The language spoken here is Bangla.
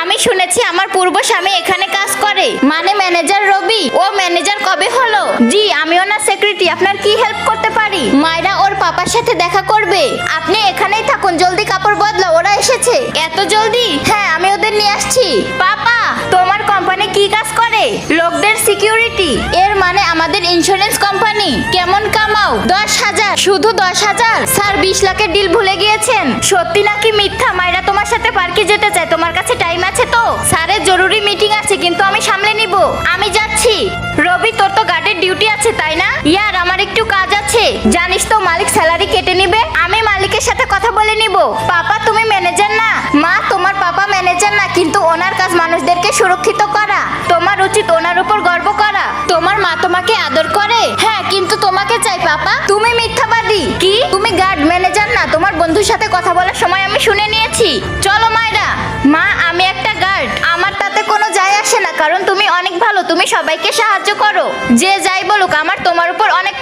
আমি শুনেছি আমার পূর্ব স্বামী এখানে কাজ করে, মানে ম্যানেজার রবি। ও ম্যানেজার কবে হলো? জি, আমি ওনার সেক্রেটারি। আপনার কি হেল্প করতে পারি? মায়রা ওর পাপার সাথে দেখা করবে। আপনি এখানেই থাকুন, জলদি কাপড় বদলাও, ওরা এসেছে। এত জলদি? হ্যাঁ, আমি ওদের নিয়ে আসছি। পাপা, তোমার কোম্পানি কি কাজ করে? লোকদের সিকিউরিটি। এর মানে আমাদের ইন্স্যুরেন্স কোম্পানি। কেমন কামাও? 10,000। শুধু 10,000? স্যার 20 লাখের ডিল ভুলে গিয়েছেন। সত্যি নাকি মিথ্যা? মায়রা তোমার সাথে পার্কে যেতে চায়, তোমার কাছে টাইম আছে তো? স্যারের জরুরি মিটিং আছে, কিন্তু আমি সামলে নিব। আমি যাচ্ছি। রবি, তোর তো গার্ডের ডিউটি আছে তাই না? ইয়ার, আমার একটু কাজ আছে। জানিস তো মালিক স্যালারি কেটে নিবে। আমি মালিকের সাথে কথা বলে নিব। পাপা, তুমি ম্যানেজার না? মা, তোমার পাপা ম্যানেজার না, কিন্তু ওনার কাজ মানুষদেরকে সুরক্ষিত করা। তোমার উচিত ওনার উপর গর্ব করা। তোমার মা তোমাকে আদর করে। হ্যাঁ, কিন্তু তোমাকে চাই পাপা। তুমি মিথ্যাবাদী। কি? তুমি গার্ড, ম্যানেজার না? তোমার বন্ধুর সাথে কথা বলার সময় আমি শুনে নিয়েছি। চলো মায়রা। মা, আমি একটা গার্ড। আমার তাতে কোনো যায় আসে না, কারণ তুমি অনেক ভালো, তুমি সবাইকে সাহায্য করো। যে যাই বলুক, আমার তোমার উপর অনেক